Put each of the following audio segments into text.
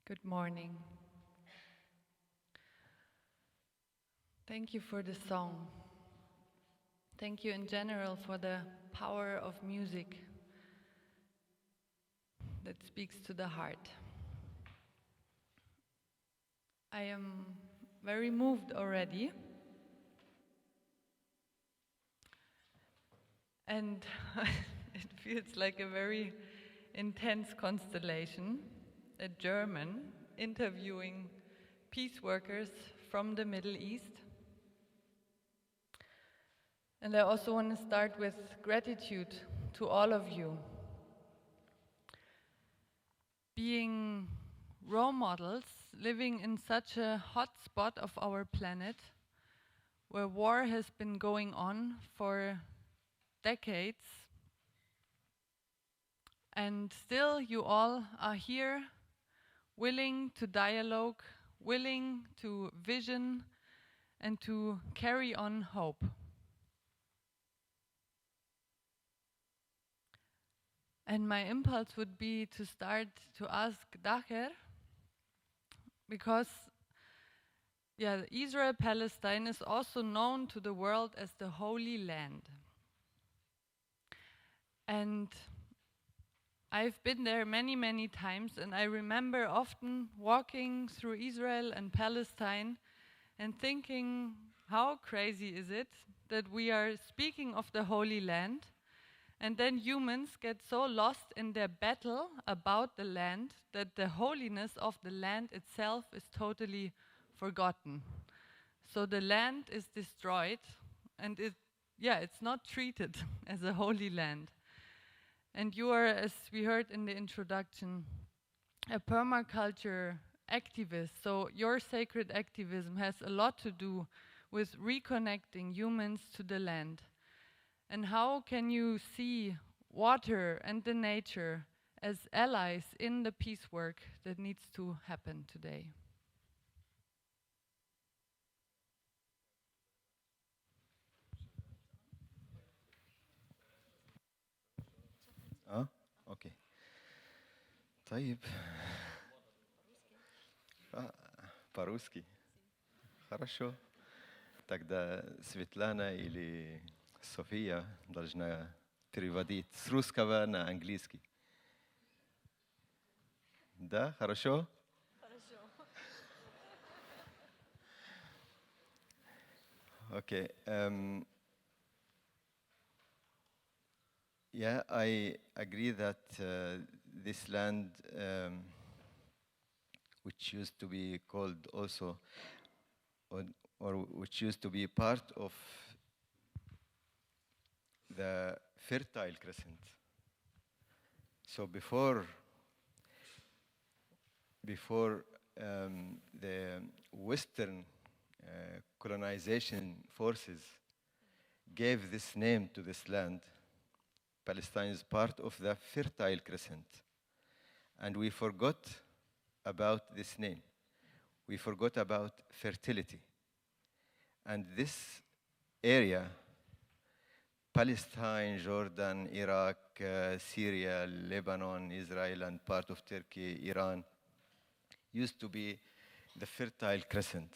Good morning. Thank you for the song. Thank you in general for the power of music that speaks to the heart. I am very moved already. And it feels like a very intense constellation, a German interviewing peace workers from the Middle East. And I also want to start with gratitude to all of you. Being role models, living in such a hot spot of our planet, where war has been going on for decades, and still you all are here, willing to dialogue, willing to vision, and to carry on hope. And my impulse would be to start to ask Dagher, because Israel-Palestine is also known to the world as the Holy Land. And I've been there many, many times, and I remember often walking through Israel and Palestine and thinking, how crazy is it that we are speaking of the Holy Land, and then humans get so lost in their battle about the land that the holiness of the land itself is totally forgotten. So the land is destroyed, and it's not treated as a holy land. And you are, as we heard in the introduction, a permaculture activist. So your sacred activism has a lot to do with reconnecting humans to the land. And how can you see water and the nature as allies in the peace work that needs to happen today? اوكي طيب по-русски хорошо тогда Светлана или София должна переводить с русского на английский. Да, хорошо? Хорошо. Okay. Yeah, I agree that this land, which used to be called also, or which used to be part of the Fertile Crescent. So before the Western colonization forces gave this name to this land, Palestine is part of the Fertile Crescent. And we forgot about this name. We forgot about fertility. And this area, Palestine, Jordan, Iraq, Syria, Lebanon, Israel, and part of Turkey, Iran, used to be the Fertile Crescent.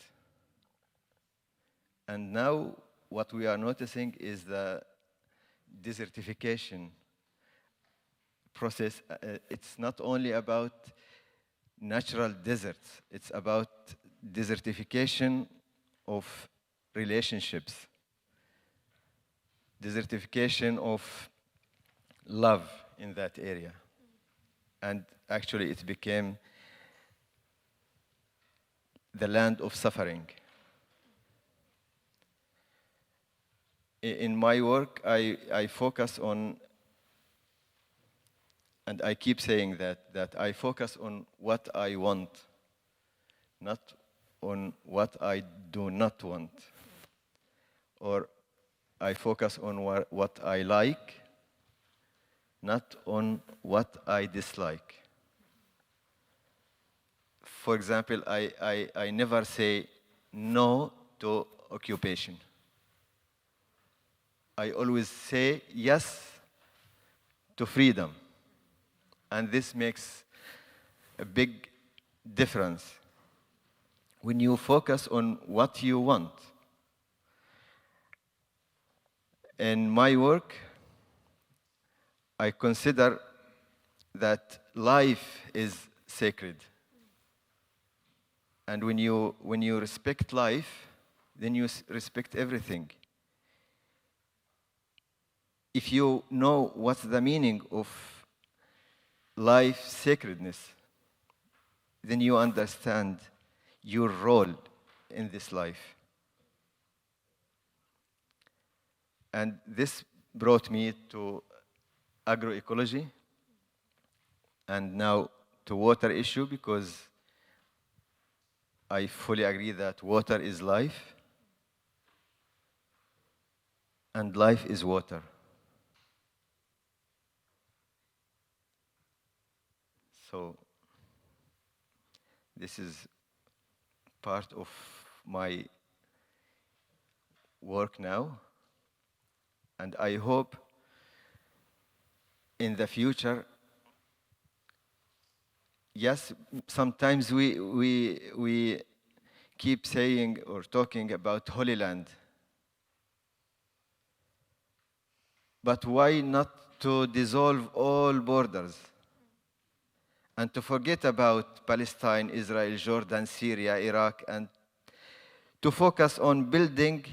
And now what we are noticing is the desertification process. It's not only about natural deserts, it's about desertification of relationships, desertification of love in that area. And actually it became the land of suffering. In my work, I focus on, and I keep saying that I focus on what I want, not on what I do not want. Or I focus on what I like, not on what I dislike. For example, I never say no to occupation. I always say yes to freedom. And this makes a big difference when you focus on what you want. In my work, I consider that life is sacred. And when you respect life, then you respect everything. If you know what's the meaning of life sacredness, then you understand your role in this life. And this brought me to agroecology and now to water issue, because I fully agree that water is life and life is water. So this is part of my work now, and I hope in the future, yes, sometimes we keep saying or talking about Holy Land, but why not to dissolve all borders and to forget about Palestine, Israel, Jordan, Syria, Iraq, and to focus on building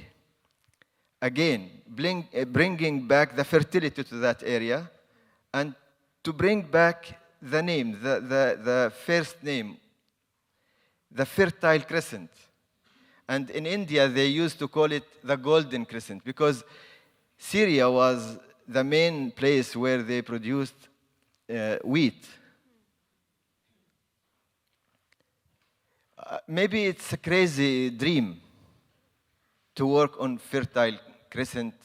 again, bringing back the fertility to that area, and to bring back the name, the first name, the Fertile Crescent. And in India, they used to call it the Golden Crescent, because Syria was the main place where they produced wheat. Maybe it's a crazy dream to work on Fertile Crescent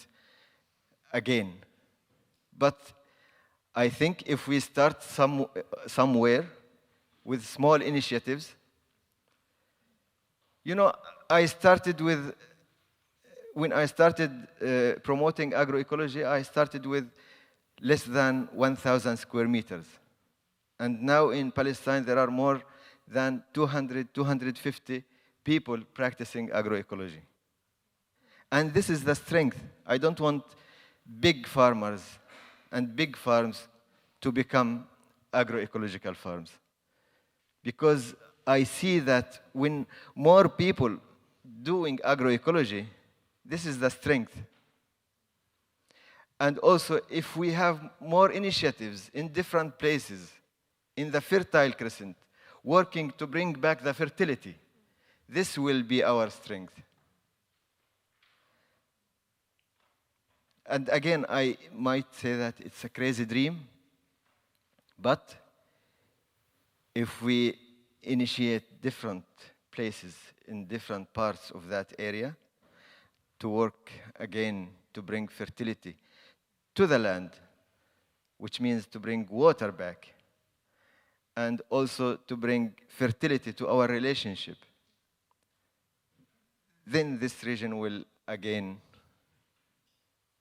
again. But I think if we start somewhere with small initiatives, you know, when I started promoting agroecology, I started with less than 1,000 square meters. And now in Palestine, there are more than 200, 250 people practicing agroecology. And this is the strength. I don't want big farmers and big farms to become agroecological farms. Because I see that when more people doing agroecology, this is the strength. And also, if we have more initiatives in different places, in the Fertile Crescent, working to bring back the fertility, this will be our strength. And again, I might say that it's a crazy dream, but if we initiate different places in different parts of that area to work again to bring fertility to the land, which means to bring water back, and also to bring fertility to our relationship, then this region will again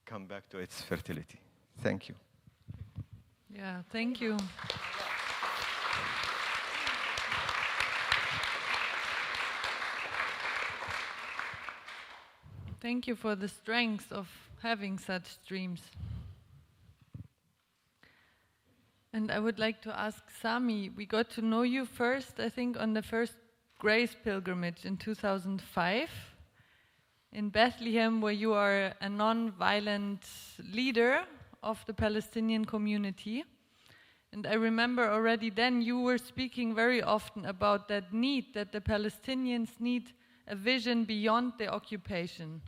come back to its fertility. Thank you. Yeah, thank you. Thank you for the strength of having such dreams. And I would like to ask Sami, we got to know you first, I think, on the first Grace pilgrimage in 2005 in Bethlehem, where you are a non-violent leader of the Palestinian community. And I remember already then you were speaking very often about that need, that the Palestinians need a vision beyond the occupation.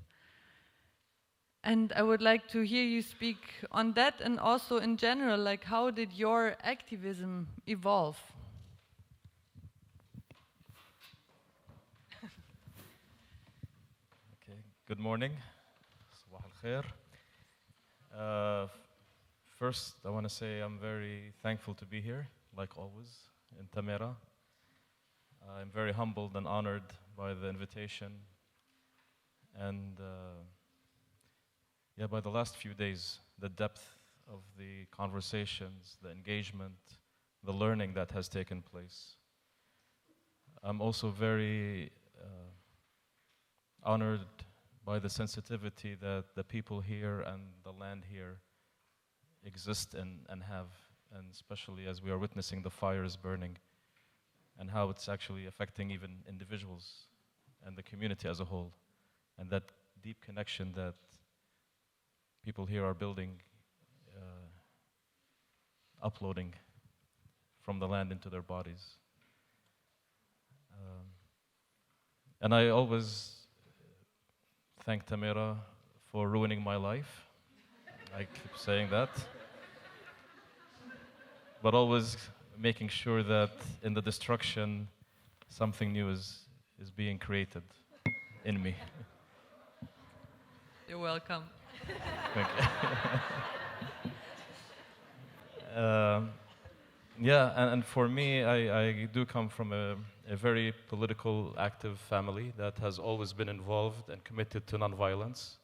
And I would like to hear you speak on that, and also in general, like how did your activism evolve? Okay, good morning. Sabah al-khair. First, I want to say I'm very thankful to be here, like always, in Tamera. I'm very humbled and honored by the invitation. And by the last few days, the depth of the conversations, the engagement, the learning that has taken place. I'm also very honored by the sensitivity that the people here and the land here exist in and have, and especially as we are witnessing the fires burning and how it's actually affecting even individuals and the community as a whole, and that deep connection that people here are building, uploading from the land into their bodies. And I always thank Tamera for ruining my life. I keep saying that. But always making sure that in the destruction, something new is being created in me. You're welcome. Thank you. Yeah, and for me, I do come from a very political, active family that has always been involved and committed to nonviolence.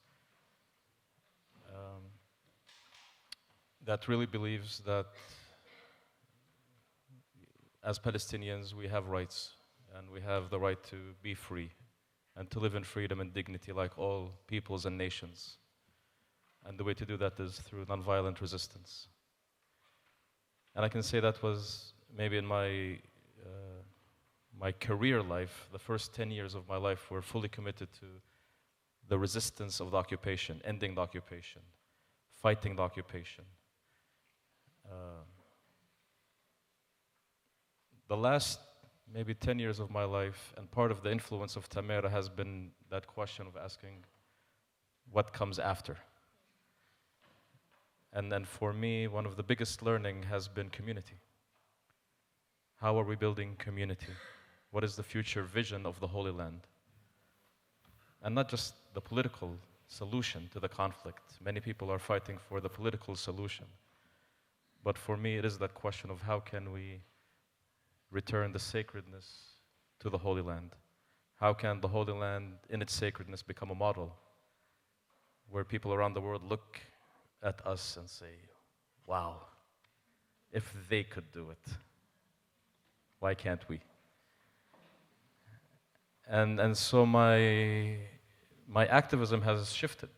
That really believes that as Palestinians, we have rights, and we have the right to be free and to live in freedom and dignity like all peoples and nations. And the way to do that is through nonviolent resistance. And I can say that was maybe in my career life, the first 10 years of my life were fully committed to the resistance of the occupation, ending the occupation, fighting the occupation. The last maybe 10 years of my life, and part of the influence of Tamera has been that question of asking, what comes after? And then for me, one of the biggest learning has been community. How are we building community? What is the future vision of the Holy Land? And not just the political solution to the conflict. Many people are fighting for the political solution. But for me, it is that question of how can we return the sacredness to the Holy Land? How can the Holy Land, in its sacredness, become a model where people around the world look at us and say, wow, if they could do it, why can't we? And so my activism has shifted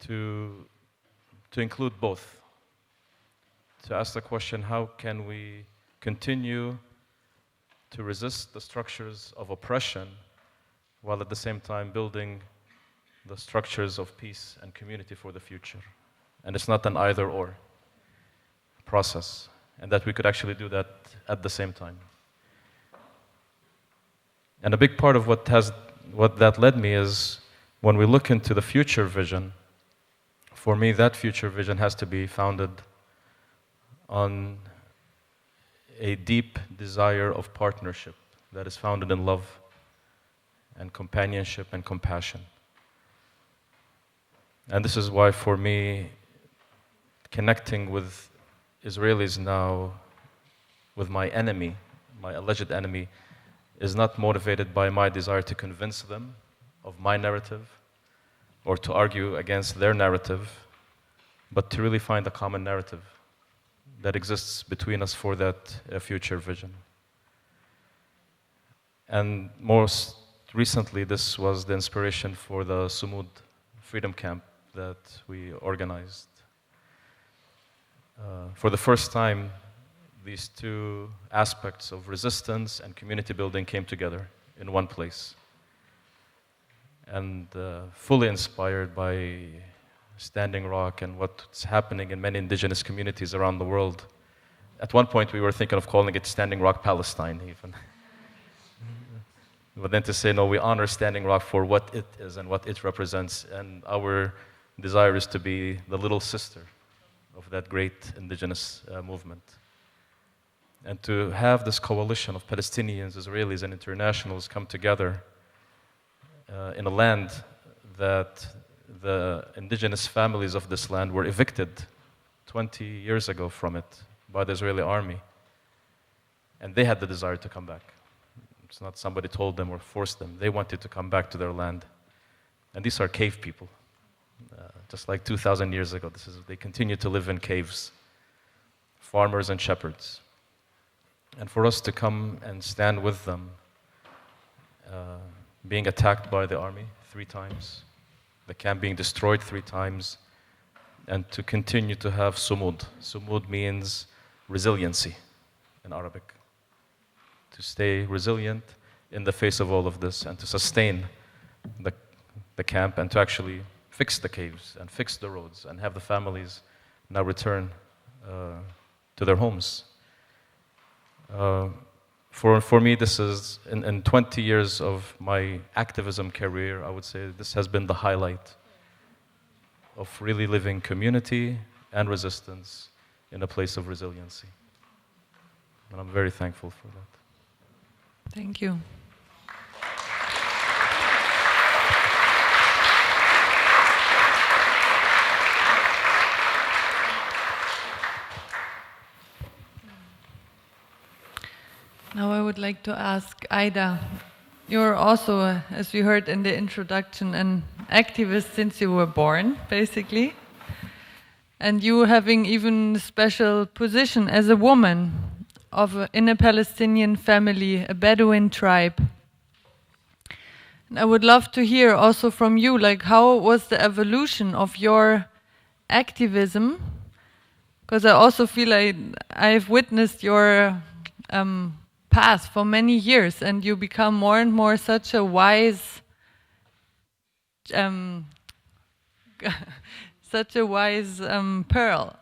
to include both. To ask the question, how can we continue to resist the structures of oppression while at the same time building the structures of peace and community for the future? And it's not an either-or process, and that we could actually do that at the same time. And a big part of what that led me is when we look into the future vision, for me that future vision has to be founded on a deep desire of partnership that is founded in love and companionship and compassion. And this is why, for me, connecting with Israelis now, with my enemy, my alleged enemy, is not motivated by my desire to convince them of my narrative or to argue against their narrative, but to really find a common narrative that exists between us for that future vision. And most recently, this was the inspiration for the Sumud Freedom Camp that we organized. For the first time, these two aspects of resistance and community building came together in one place. And fully inspired by Standing Rock and what's happening in many indigenous communities around the world. At one point, we were thinking of calling it Standing Rock Palestine, even. But then to say, no, we honor Standing Rock for what it is and what it represents, and our desire is to be the little sister of that great indigenous movement. And to have this coalition of Palestinians, Israelis, and internationals come together in a land that the indigenous families of this land were evicted 20 years ago from it by the Israeli army. And they had the desire to come back. It's not somebody told them or forced them. They wanted to come back to their land. And these are cave people. Just like 2,000 years ago, they continue to live in caves, farmers and shepherds. and for us to come and stand with them, being attacked by the army 3 times, the camp being destroyed 3 times, and to continue to have sumud. Sumud means resiliency in Arabic. To stay resilient in the face of all of this, and to sustain the camp, and to actually fix the caves and fix the roads and have the families now return to their homes. For me, this is, in 20 years of my activism career, I would say this has been the highlight of really living community and resistance in a place of resiliency. And I'm very thankful for that. Thank you. Now I would like to ask Aida. You're also, as we heard in the introduction, an activist since you were born, basically. And you having even a special position as a woman in a Palestinian family, a Bedouin tribe. And I would love to hear also from you, like, how was the evolution of your activism? Because I also feel like I've witnessed your path for many years, and you become more and more such a wise, pearl.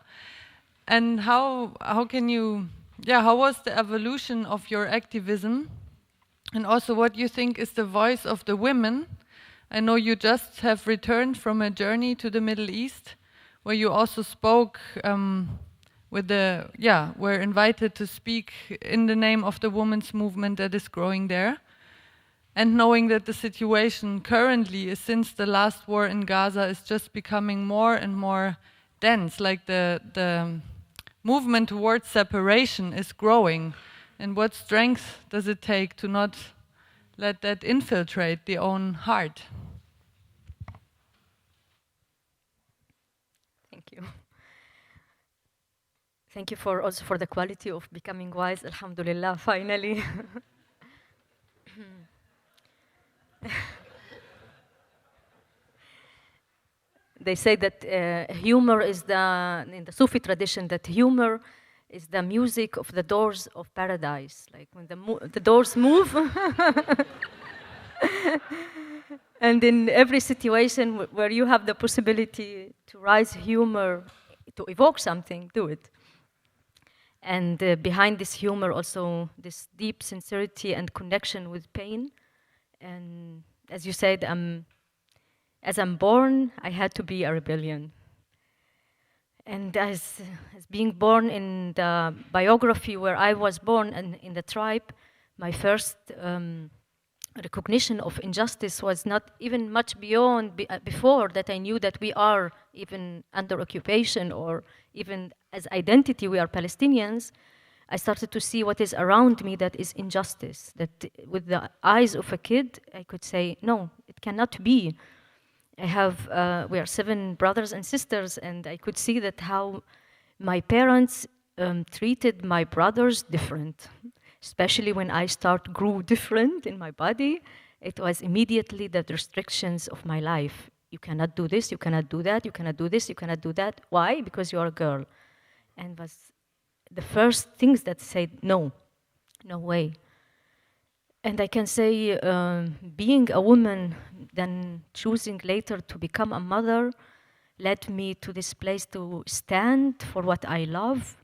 And how can you, how was the evolution of your activism, and also what you think is the voice of the women? I know you just have returned from a journey to the Middle East, where you also spoke. Were invited to speak in the name of the women's movement that is growing there. And knowing that the situation currently is, since the last war in Gaza, is just becoming more and more dense, like the movement towards separation is growing. And what strength does it take to not let that infiltrate the own heart? Thank you. Thank you also for the quality of becoming wise. Alhamdulillah, finally. They say that humor is in the Sufi tradition, that humor is the music of the doors of paradise. Like when the doors move. And in every situation where you have the possibility to raise humor, to evoke something, do it. And behind this humor also this deep sincerity and connection with pain. And as you said, as I'm born, I had to be a rebellion. And as being born in the biography where I was born and in the tribe, my first recognition of injustice was not even much beyond before that I knew that we are even under occupation, or even as identity we are Palestinians. I started to see what is around me that is injustice, that with the eyes of a kid I could say, no, it cannot be. We are 7 brothers and sisters, and I could see that how my parents treated my brothers different. Especially when I grew different in my body, it was immediately the restrictions of my life. You cannot do this, you cannot do that, you cannot do this, you cannot do that. Why? Because you are a girl. And was the first things that said, no, no way. And I can say, being a woman, then choosing later to become a mother, led me to this place to stand for what I love,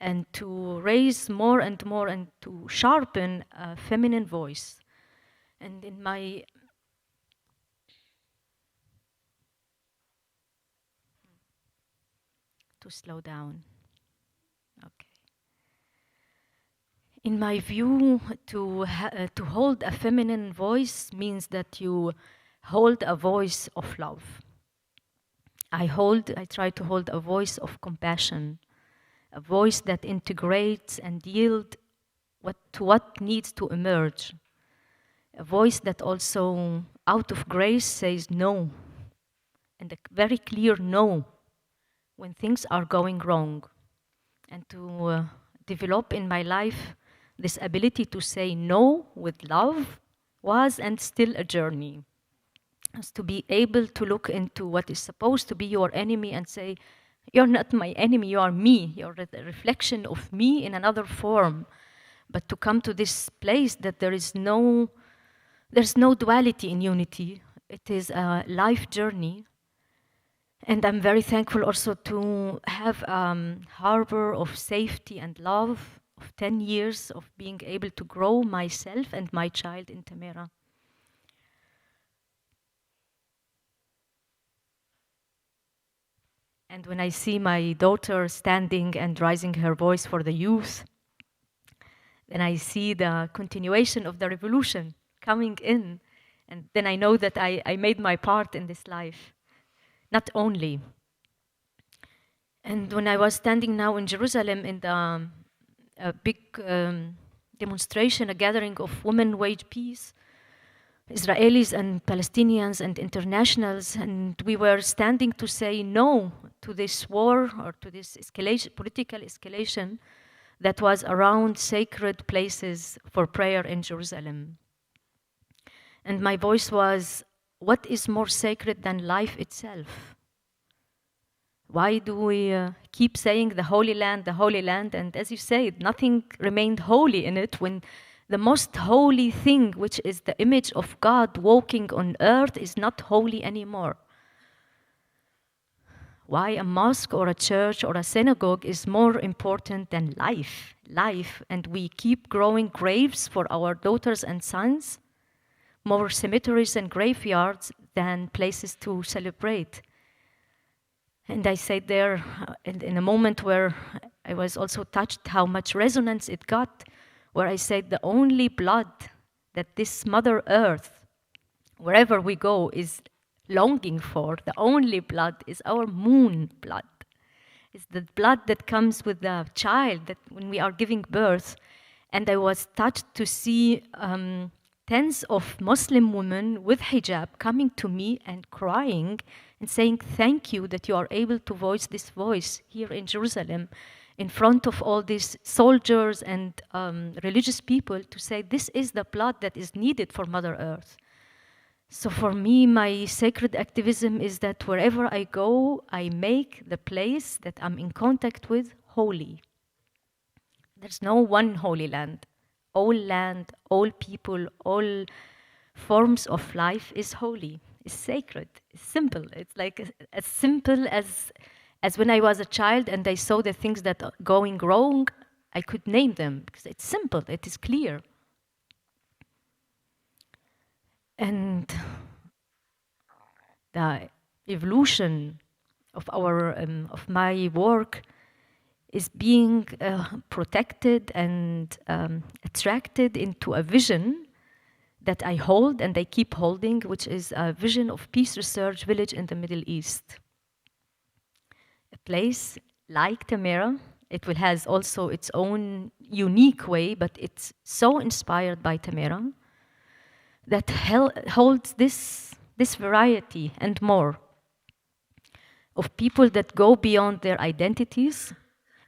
and to raise more and more and to sharpen a feminine voice. And in my to slow down. Okay. In my view, to hold a feminine voice means that you hold a voice of love. I try to hold a voice of compassion, a voice that integrates and yields what needs to emerge, a voice that also, out of grace, says no, and a very clear no when things are going wrong, and to develop in my life this ability to say no with love was and still a journey. As to be able to look into what is supposed to be your enemy and say, you're not my enemy, you are me, you're a reflection of me in another form. But to come to this place that there's no duality in unity. It is a life journey. And I'm very thankful also to have a harbor of safety and love of 10 years of being able to grow myself and my child in Tamera. And when I see my daughter standing and raising her voice for the youth, then I see the continuation of the revolution coming in. And then I know that I made my part in this life. Not only. And when I was standing now in Jerusalem in the big demonstration, a gathering of women wage peace, Israelis and Palestinians and internationals, and we were standing to say no to this war or to this escalation, political escalation that was around sacred places for prayer in Jerusalem. And my voice was, what is more sacred than life itself? Why do we keep saying the Holy Land, and as you say, nothing remained holy in it when the most holy thing, which is the image of God walking on earth, is not holy anymore? Why a mosque or a church or a synagogue is more important than life, and we keep growing graves for our daughters and sons, more cemeteries and graveyards than places to celebrate. And I said there, in a moment where I was also touched how much resonance it got, where I said the only blood that this Mother Earth, wherever we go, is longing for, the only blood is our moon blood. It's the blood that comes with the child that when we are giving birth. And I was touched to see tens of Muslim women with hijab coming to me and crying and saying, thank you that you are able to voice this voice here in Jerusalem in front of all these soldiers and religious people, to say this is the blood that is needed for Mother Earth. So for me, my sacred activism is that wherever I go, I make the place that I'm in contact with holy. There's no one holy land. All people, all forms of life is holy, is sacred, is simple. It's like as simple as when I was a child and I saw the things that are going wrong, I could name them because it's simple, it is clear. And the evolution of of my work is being protected and attracted into a vision that I hold and I keep holding, which is a vision of peace research village in the Middle East. A place like Tamera, it will has also its own unique way, but it's so inspired by Tamera that holds this variety and more of people that go beyond their identities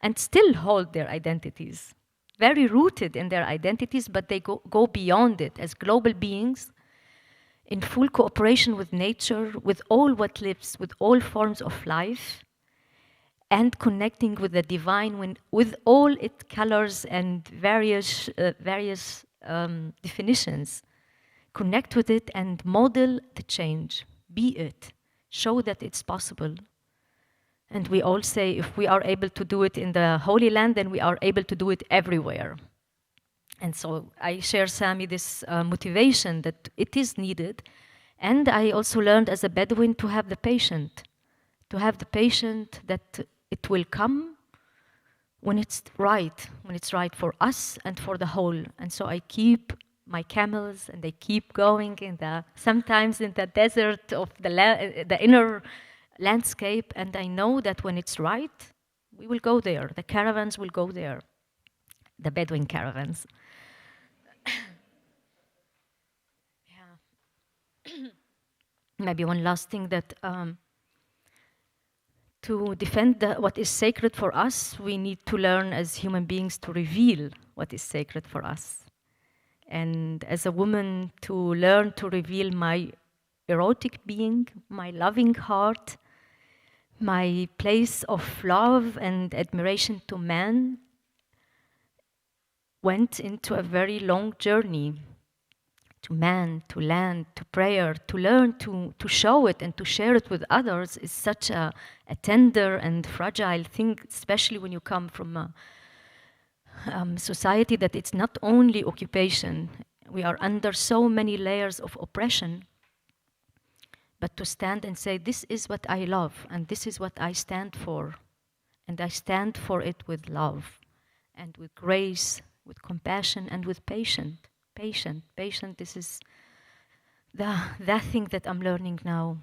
and still hold their identities, very rooted in their identities, but they go beyond it as global beings in full cooperation with nature, with all what lives, with all forms of life, and connecting with the divine with all its colors and various definitions. Connect with it and model the change. Be it. Show that it's possible. And we all say, if we are able to do it in the Holy Land, then we are able to do it everywhere. And so I share, Sami, this motivation that it is needed. And I also learned as a Bedouin to have the patience that it will come when it's right for us and for the whole. And so I keep my camels and they keep going sometimes in the desert of the inner landscape, and I know that when it's right, we will go there. The caravans will go there, the Bedouin caravans. Maybe one last thing that to defend what is sacred for us, we need to learn as human beings to reveal what is sacred for us. And as a woman, to learn to reveal my erotic being, my loving heart, my place of love and admiration to man, went into a very long journey. To man, to land, to prayer, to learn to show it and to share it with others is such a tender and fragile thing, especially when you come from a society that it's not only occupation. We are under so many layers of oppression. But to stand and say, this is what I love and this is what I stand for. And I stand for it with love and with grace, with compassion and with patience. Patient, this is the thing that I'm learning now.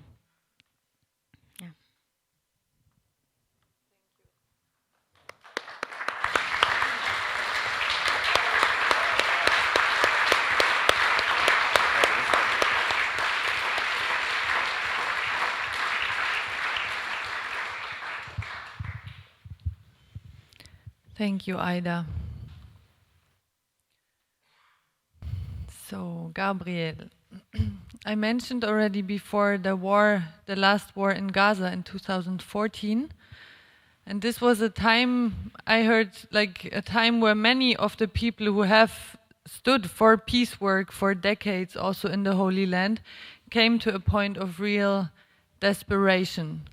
Yeah. Thank you, Aida. So, Gabriel, I mentioned already before the last war in Gaza in 2014. And this was a time, I heard, like a time where many of the people who have stood for peace work for decades, also in the Holy Land, came to a point of real desperation.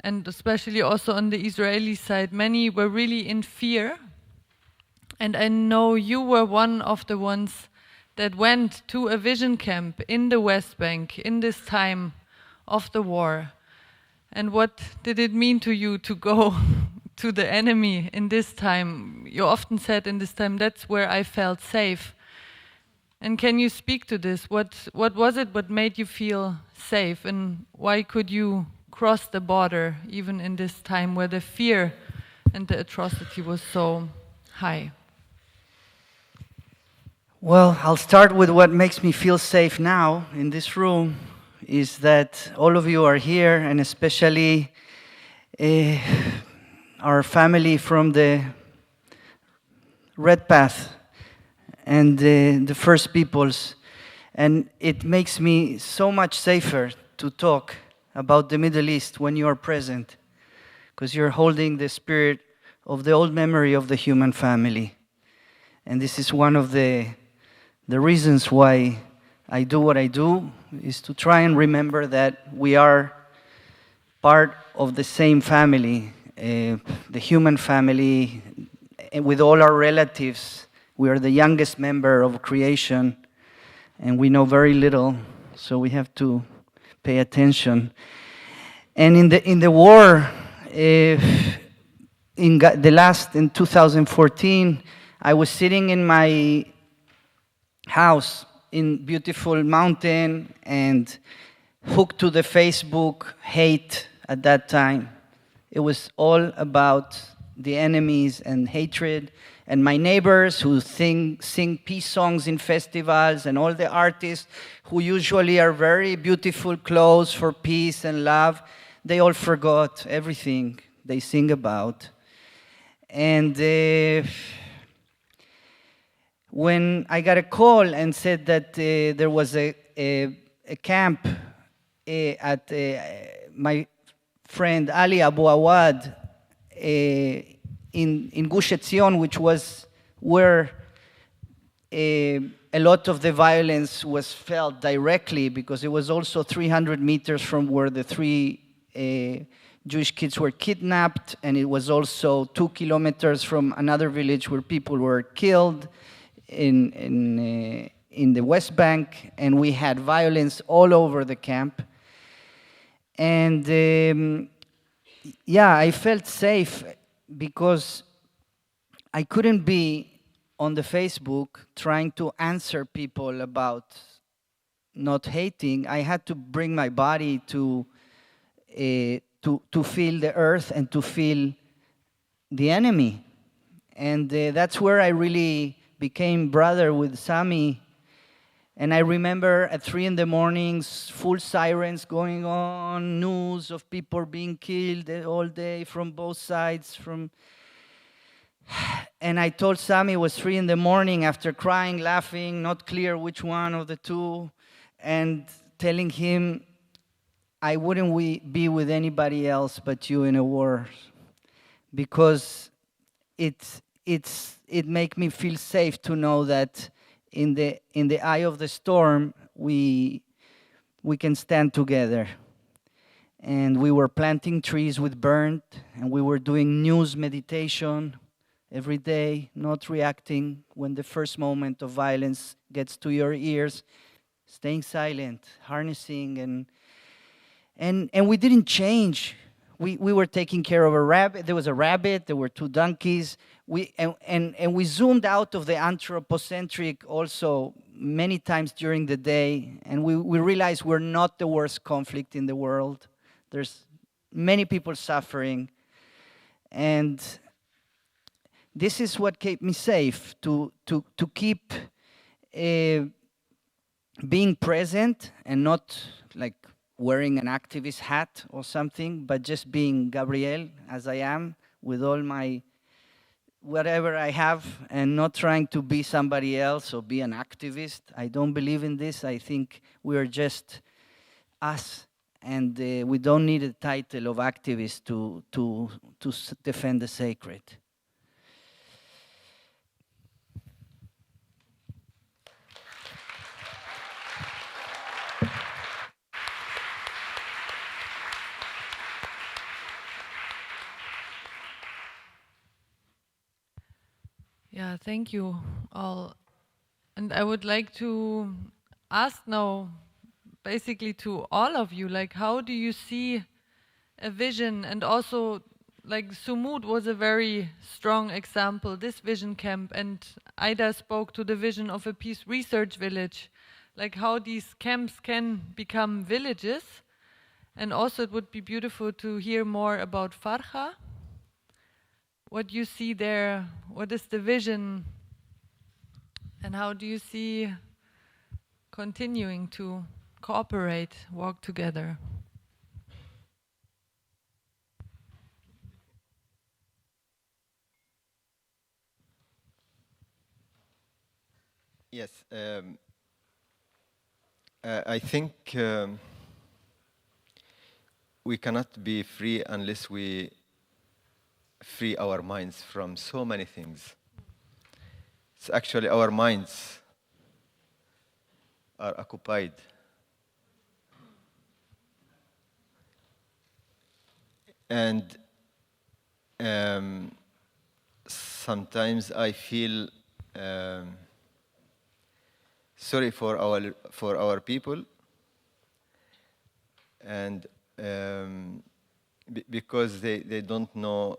And especially also on the Israeli side, many were really in fear. And I know you were one of the ones that went to a vision camp in the West Bank in this time of the war. And what did it mean to you to go to the enemy in this time? You often said in this time, that's where I felt safe. And can you speak to this? What was it what made you feel safe? And why could you cross the border even in this time where the fear and the atrocity was so high? Well, I'll start with what makes me feel safe now in this room is that all of you are here, and especially our family from the Red Path and the First Peoples. And it makes me so much safer to talk about the Middle East when you are present, because you're holding the spirit of the old memory of the human family. And this is one of the reasons why I do what I do, is to try and remember that we are part of the same family, the human family, with all our relatives. We are the youngest member of creation, and we know very little, so we have to pay attention. And in the war, in 2014, I was sitting in my house in beautiful mountain and hooked to the Facebook hate at that time. It was all about the enemies and hatred, and my neighbors who sing peace songs in festivals, and all the artists who usually are very beautiful clothes for peace and love, they all forgot everything they sing about. And when I got a call and said that there was a camp at my friend Ali Abu Awad in Gush Etzion, which was where a lot of the violence was felt directly, because it was also 300 meters from where the three Jewish kids were kidnapped, and it was also 2 kilometers from another village where people were killed in the West Bank, and we had violence all over the camp. And yeah, I felt safe because I couldn't be on the Facebook trying to answer people about not hating. I had to bring my body to feel the earth and to feel the enemy. And that's where I really became brother with Sami And I remember at 3 in the morning, full sirens going on, news of people being killed all day from both sides. And I told Sami it was 3 in the morning after crying, laughing, not clear which one of the two, and telling him, I wouldn't be with anybody else but you in a war, because it make me feel safe to know that in the eye of the storm we can stand together. And we were planting trees with Bernd, and we were doing news meditation every day, not reacting when the first moment of violence gets to your ears, staying silent, harnessing, and we didn't change. We were taking care of a rabbit. There was a rabbit. There were 2 donkeys. We zoomed out of the anthropocentric also many times during the day, and we realized we're not the worst conflict in the world. There's many people suffering, and this is what kept me safe, to keep being present and not like wearing an activist hat or something, but just being Gabriel as I am, with all my whatever I have, and not trying to be somebody else or be an activist. I don't believe in this. I think we are just us, and we don't need a title of activist to defend the sacred. Yeah, thank you all. And I would like to ask now, basically to all of you, like, how do you see a vision? And also, like, Sumud was a very strong example, this vision camp, and Aida spoke to the vision of a peace research village, like how these camps can become villages. And also it would be beautiful to hear more about Farha. What you see there, what is the vision, and how do you see continuing to cooperate, work together? Yes, I think we cannot be free unless we free our minds from so many things. It's actually our minds are occupied. And sometimes I feel sorry for our people, and because they don't know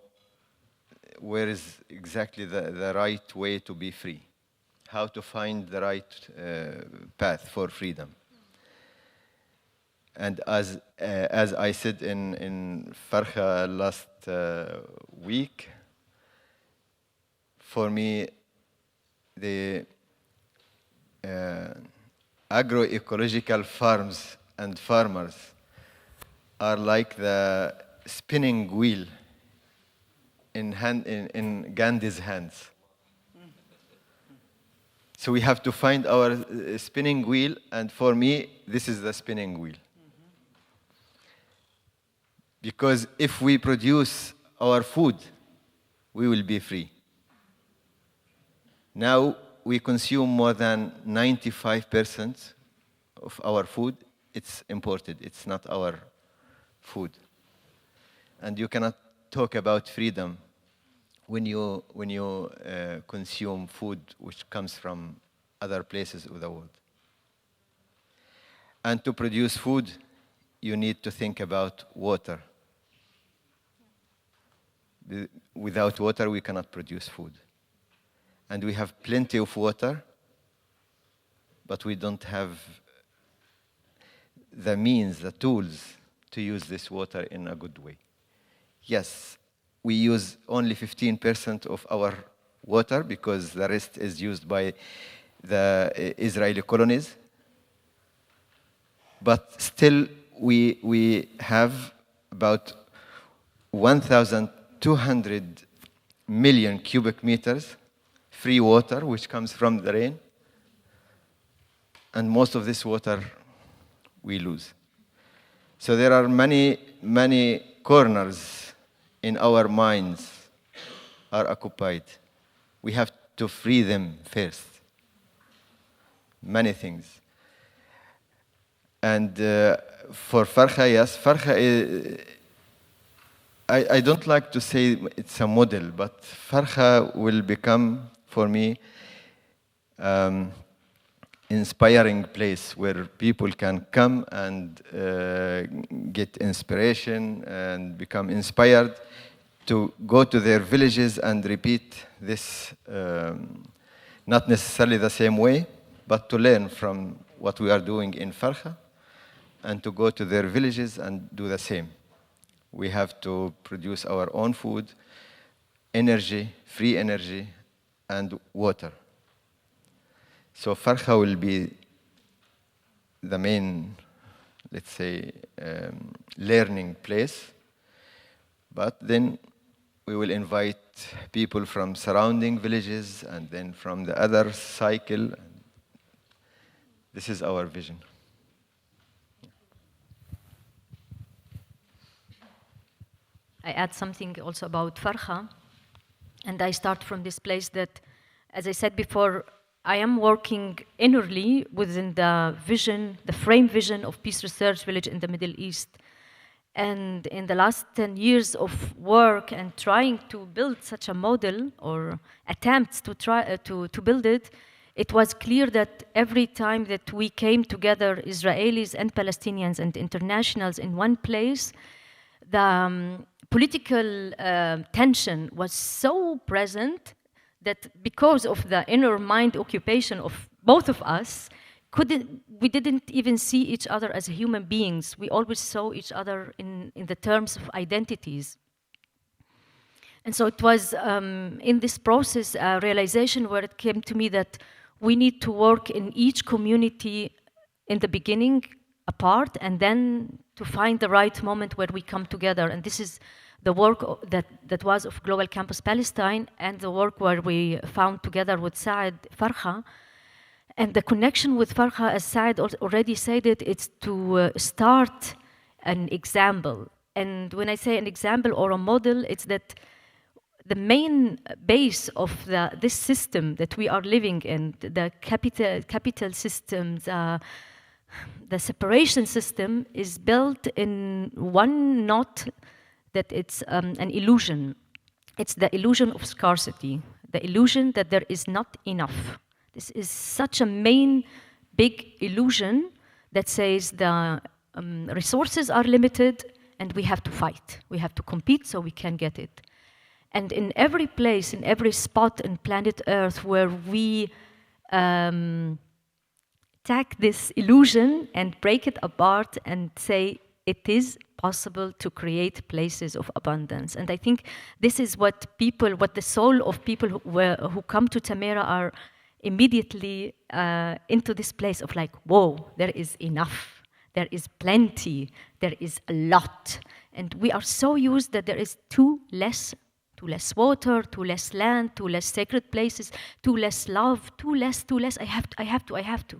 where is exactly the right way to be free, how to find the right path for freedom. And as I said in Farha last week, for me, the agroecological farms and farmers are like the spinning wheel in Gandhi's hands. So we have to find our spinning wheel, and for me, this is the spinning wheel. Because if we produce our food, we will be free. Now we consume more than 95% of our food. It's imported. It's not our food. And you cannot talk about freedom when you consume food which comes from other places of the world. And to produce food, you need to think about water. Without water, we cannot produce food. And we have plenty of water, but we don't have the means, the tools to use this water in a good way. Yes, we use only 15% of our water because the rest is used by the Israeli colonies. But still, we have about 1,200 million cubic meters free water, which comes from the rain. And most of this water we lose. So there are many, many corners in our minds are occupied. We have to free them first. Many things. And for Farha, yes, Farha is, I don't like to say it's a model, but Farha will become, for me, inspiring place where people can come and get inspiration and become inspired to go to their villages and repeat this, not necessarily the same way, but to learn from what we are doing in Farha and to go to their villages and do the same. We have to produce our own food, energy, free energy, and water. So Farha will be the main, let's say, learning place. But then we will invite people from surrounding villages and then from the other cycle. This is our vision. I add something also about Farha, and I start from this place that, as I said before, I am working inwardly within the vision, the frame vision of Peace Research Village in the Middle East. And in the last 10 years of work and trying to build such a model or attempts to try to build it, it was clear that every time that we came together, Israelis and Palestinians and internationals in one place, the political tension was so present that because of the inner mind occupation of both of us, we didn't even see each other as human beings. We always saw each other in the terms of identities. And so it was in this process a realization where it came to me that we need to work in each community in the beginning apart and then to find the right moment where we come together. And this is the work that was of Global Campus Palestine and the work where we found together with Saad Farha. And the connection with Farha, as Saad already said it's to start an example. And when I say an example or a model, it's that the main base of this system that we are living in, the capital system, the separation system is built in one knot that it's an illusion. It's the illusion of scarcity, the illusion that there is not enough. This is such a main big illusion that says the resources are limited and we have to fight. We have to compete so we can get it. And in every place, in every spot in planet Earth where we take this illusion and break it apart and say it is possible to create places of abundance. And I think this is what the soul of people who come to Tamera are immediately into this place of like, whoa, there is enough, there is plenty, there is a lot. And we are so used that there is too less water, too less land, too less sacred places, too less love, too less, I have to.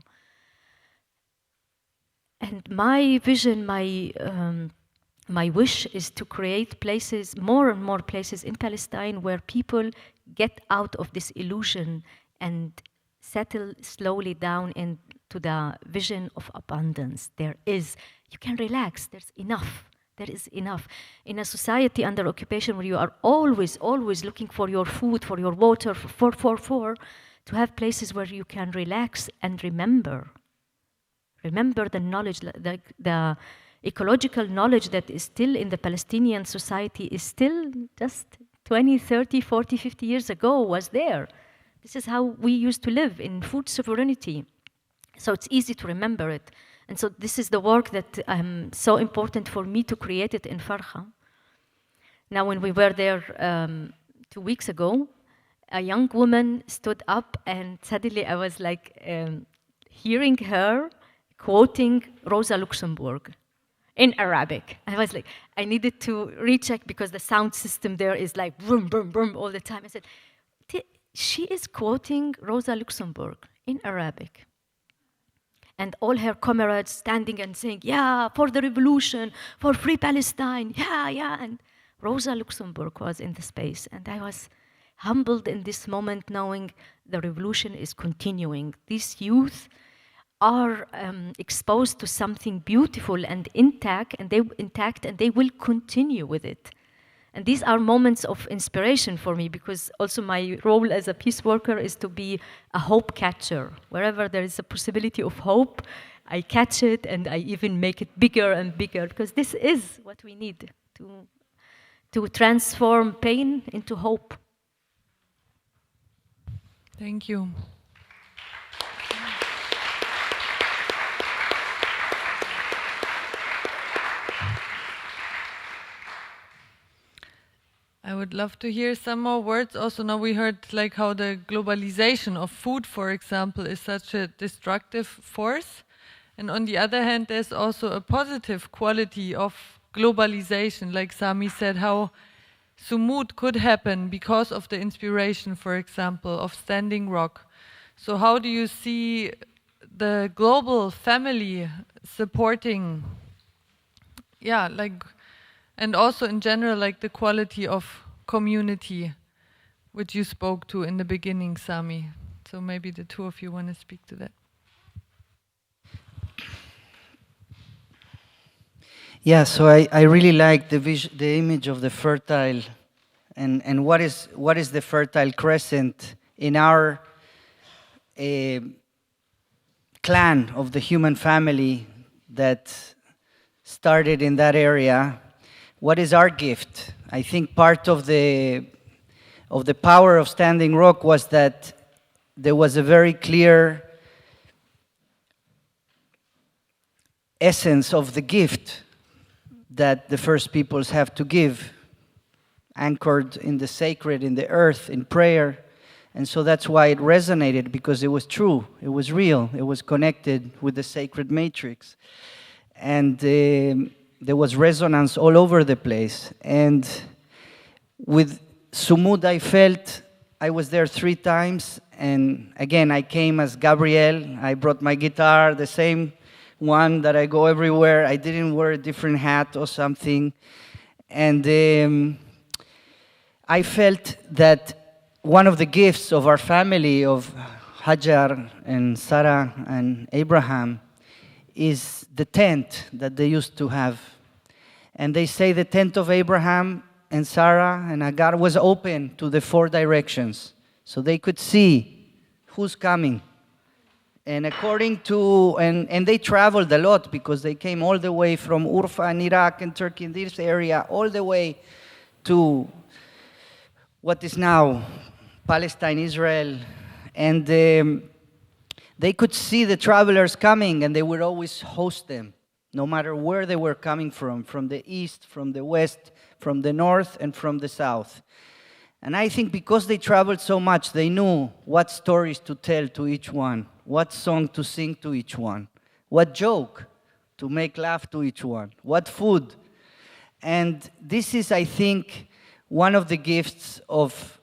And my vision, my wish is to create places, more and more places in Palestine where people get out of this illusion and settle slowly down into the vision of abundance. You can relax, there's enough. There is enough. In a society under occupation where you are always looking for your food, for your water, to have places where you can relax and remember. Remember the knowledge, the ecological knowledge that is still in the Palestinian society is still just 20, 30, 40, 50 years ago was there. This is how we used to live in food sovereignty. So it's easy to remember it. And so this is the work that so important for me to create it in Farha. Now, when we were there 2 weeks ago, a young woman stood up and suddenly I was like hearing her quoting Rosa Luxemburg in Arabic. I was like, I needed to recheck because the sound system there is like boom, boom, boom all the time. I said, she is quoting Rosa Luxemburg in Arabic. And all her comrades standing and saying, yeah, for the revolution, for free Palestine, yeah, yeah. And Rosa Luxemburg was in the space. And I was humbled in this moment knowing the revolution is continuing. These youth are exposed to something beautiful and intact, and they will continue with it. And these are moments of inspiration for me, because also my role as a peace worker is to be a hope catcher. Wherever there is a possibility of hope, I catch it and I even make it bigger and bigger, because this is what we need to transform pain into hope. Thank you. I would love to hear some more words. Also, now we heard like how the globalization of food, for example, is such a destructive force. And on the other hand, there's also a positive quality of globalization. Like Sami said, how Sumud could happen because of the inspiration, for example, of Standing Rock. So how do you see the global family supporting, and also in general, like the quality of community, which you spoke to in the beginning, Sami. So maybe the two of you want to speak to that. Yeah, so I really like the image of the fertile, and what is the Fertile Crescent in our clan of the human family that started in that area. What is our gift? I think part of the power of Standing Rock was that there was a very clear essence of the gift that the first peoples have to give, anchored in the sacred, in the earth, in prayer. And so that's why it resonated, because it was true, it was real, it was connected with the sacred matrix. And there was resonance all over the place. And with Sumud, I felt I was there 3 times. And again, I came as Gabriel. I brought my guitar, the same one that I go everywhere. I didn't wear a different hat or something. And I felt that one of the gifts of our family, of Hajar and Sarah and Abraham, is the tent that they used to have. And they say the tent of Abraham and Sarah and Hagar was open to the 4 directions, so they could see who's coming. And according to, and they traveled a lot, because they came all the way from Urfa and Iraq and Turkey, in this area, all the way to what is now Palestine, Israel. And they could see the travelers coming, and they would always host them, no matter where they were coming from the east, from the west, from the north, and from the south. And I think because they traveled so much, they knew what stories to tell to each one, what song to sing to each one, what joke to make laugh to each one, what food. And this is, I think, one of the gifts of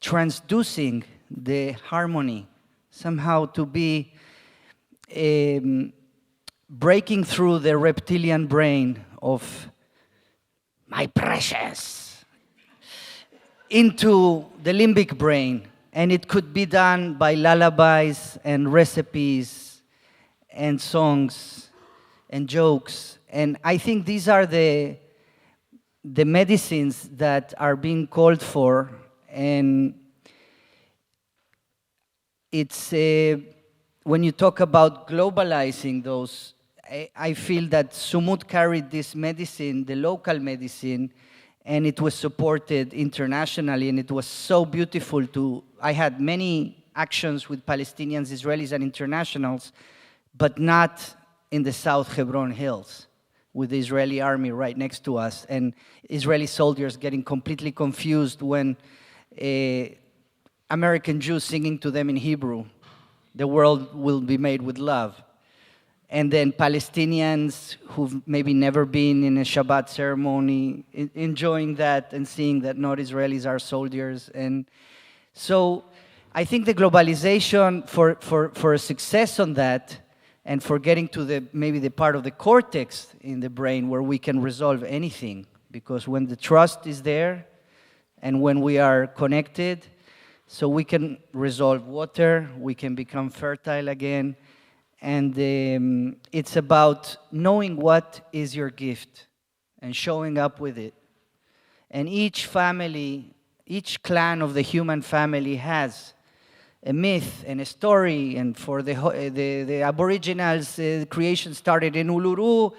transducing the harmony, somehow to be breaking through the reptilian brain of my precious into the limbic brain. And it could be done by lullabies and recipes and songs and jokes. And I think these are the medicines that are being called for. And it's when you talk about globalizing those, I feel that Sumud carried this medicine, the local medicine, and it was supported internationally, and it was so beautiful I had many actions with Palestinians, Israelis, and internationals, but not in the South Hebron Hills, with the Israeli army right next to us, and Israeli soldiers getting completely confused when American Jews singing to them in Hebrew, "The world will be made with love." and then Palestinians who've maybe never been in a Shabbat ceremony, enjoying that and seeing that not Israelis are soldiers. And so I think the globalization for a success on that, and for getting to maybe the part of the cortex in the brain where we can resolve anything, because when the trust is there and when we are connected, so we can resolve water, we can become fertile again. And it's about knowing what is your gift and showing up with it. And each family, each clan of the human family has a myth and a story. And for the Aboriginals, creation started in Uluru.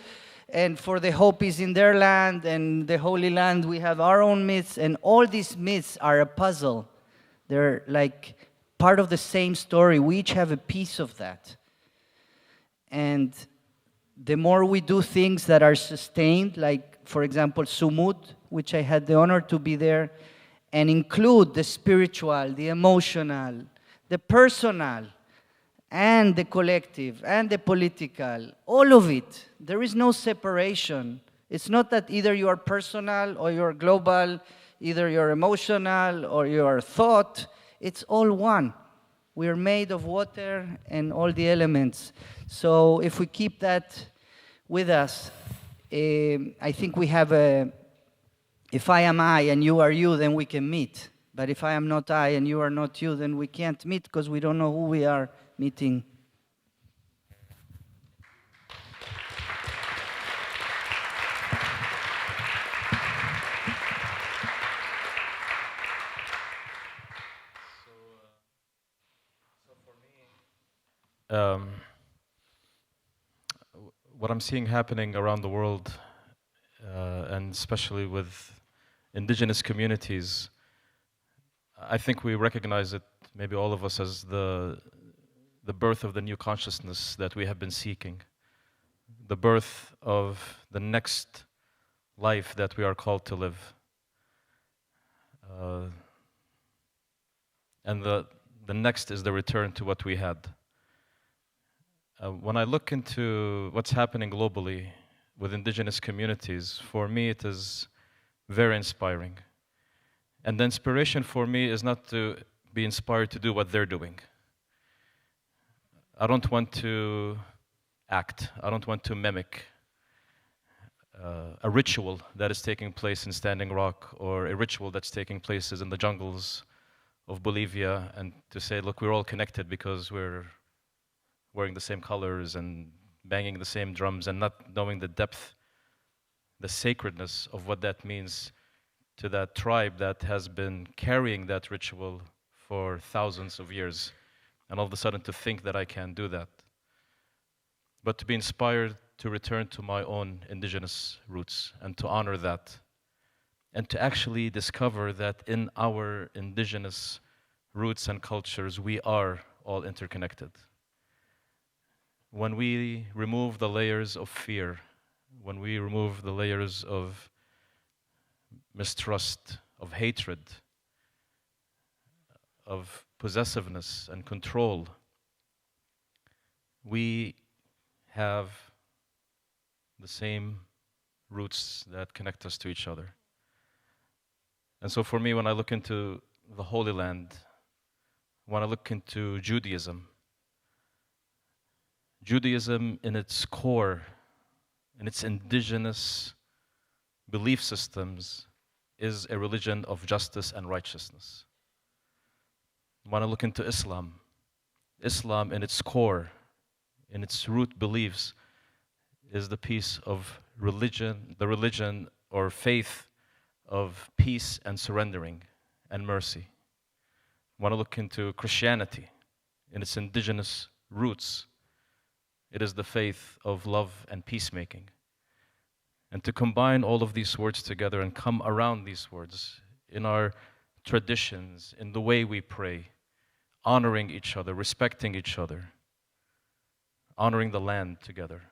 And for the Hopis in their land and the Holy Land, we have our own myths. And all these myths are a puzzle. They're like part of the same story. We each have a piece of that. And the more we do things that are sustained, like, for example, Sumud, which I had the honor to be there, and include the spiritual, the emotional, the personal, and the collective, and the political, all of it. There is no separation. It's not that either you are personal or you're global, either you're emotional or you're thought. It's all one. We are made of water and all the elements. So if we keep that with us, I think we have if I am I and you are you, then we can meet. But if I am not I and you are not you, then we can't meet because we don't know who we are meeting. What I'm seeing happening around the world, and especially with indigenous communities, I think we recognize it, maybe all of us, as the birth of the new consciousness that we have been seeking, the birth of the next life that we are called to live. And the next is the return to what we had. When I look into what's happening globally with indigenous communities, for me it is very inspiring. And the inspiration for me is not to be inspired to do what they're doing. I don't want to act. I don't want to mimic a ritual that is taking place in Standing Rock, or a ritual that's taking place in the jungles of Bolivia, and to say, look, we're all connected because we're wearing the same colors and banging the same drums, and not knowing the depth, the sacredness of what that means to that tribe that has been carrying that ritual for thousands of years. And all of a sudden to think that I can do that. But to be inspired to return to my own indigenous roots and to honor that. And to actually discover that in our indigenous roots and cultures, we are all interconnected. When we remove the layers of fear, when we remove the layers of mistrust, of hatred, of possessiveness and control, we have the same roots that connect us to each other. And so for me, when I look into the Holy Land, when I look into Judaism in its core, in its indigenous belief systems, is a religion of justice and righteousness. When I look into Islam in its core, in its root beliefs, is the piece of religion, the religion or faith of peace and surrendering and mercy. When I look into Christianity, in its indigenous roots, it is the faith of love and peacemaking. And to combine all of these words together and come around these words in our traditions, in the way we pray, honoring each other, respecting each other, honoring the land together,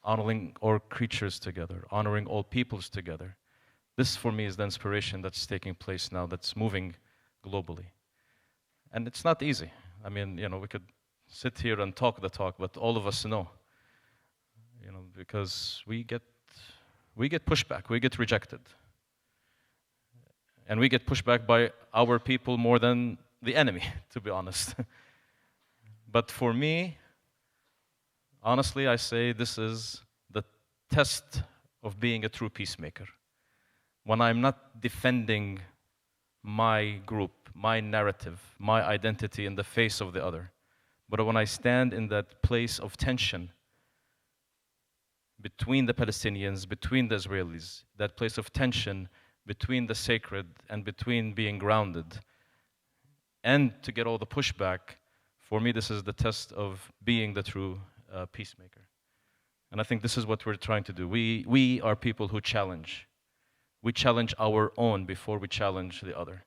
honoring all creatures together, honoring all peoples together. This for me is the inspiration that's taking place now, that's moving globally. And it's not easy. I mean, we could sit here and talk the talk, but all of us know because we get pushback, we get rejected. And we get pushed back by our people more than the enemy, to be honest. But for me, honestly, I say this is the test of being a true peacemaker. When I'm not defending my group, my narrative, my identity in the face of the other, but when I stand in that place of tension between the Palestinians, between the Israelis, that place of tension between the sacred and between being grounded, and to get all the pushback, for me this is the test of being the true peacemaker. And I think this is what we're trying to do. We are people who challenge. We challenge our own before we challenge the other.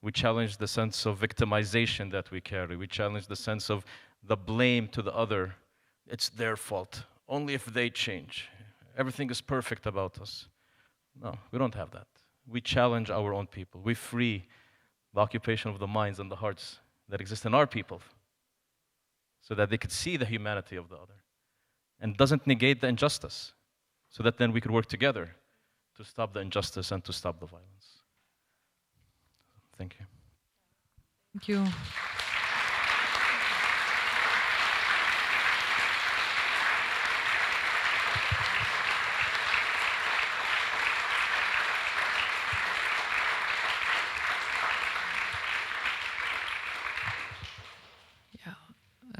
We challenge the sense of victimization that we carry. We challenge the sense of the blame to the other. It's their fault. Only if they change. Everything is perfect about us. No, we don't have that. We challenge our own people. We free the occupation of the minds and the hearts that exist in our people so that they could see the humanity of the other and doesn't negate the injustice, so that then we could work together to stop the injustice and to stop the violence. Thank you. Thank you.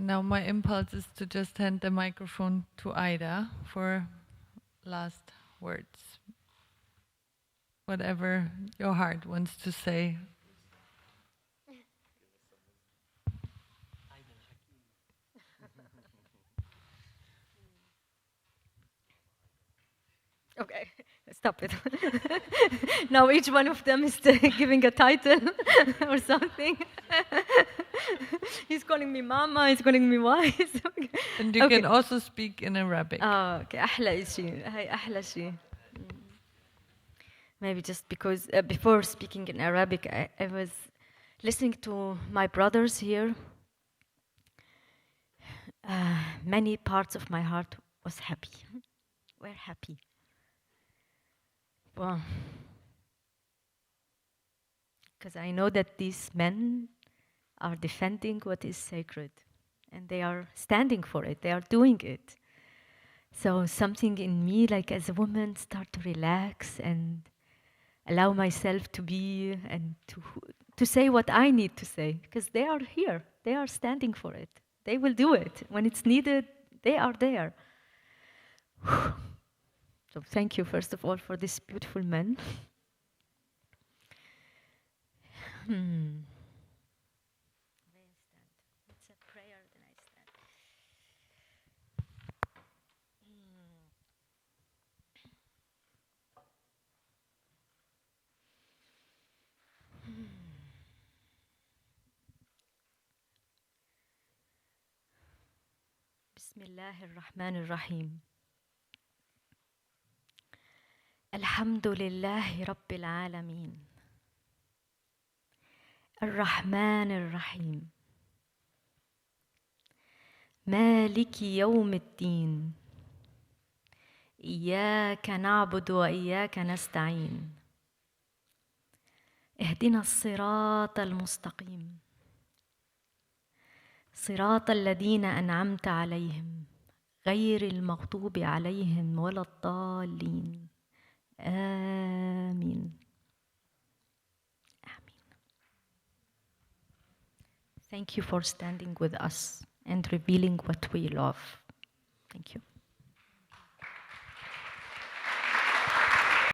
Now my impulse is to just hand the microphone to Aida for last words. Whatever your heart wants to say. Okay, stop it. Now each one of them is giving a title or something. He's calling me mama, he's calling me wife. And you can also speak in Arabic. Oh, okay. أحلى شيء. هاي أحلى شيء. Maybe just because before speaking in Arabic, I was listening to my brothers here. Many parts of my heart was happy. We're happy. Well, because I know that these men are defending what is sacred, and they are standing for it. They are doing it. So something in me, like as a woman, start to relax and allow myself to be and to say what I need to say, because they are here. They are standing for it. They will do it. When it's needed, they are there. So thank you, first of all, for this beautiful men. It's a prayer, then I stand. بسم الله الرحمن الرحيم. الحمد لله رب العالمين الرحمن الرحيم مالك يوم الدين إياك نعبد وإياك نستعين اهدنا الصراط المستقيم صراط الذين أنعمت عليهم غير المغضوب عليهم ولا الضالين آمين. Amen. Thank you for standing with us and revealing what we love. Thank you.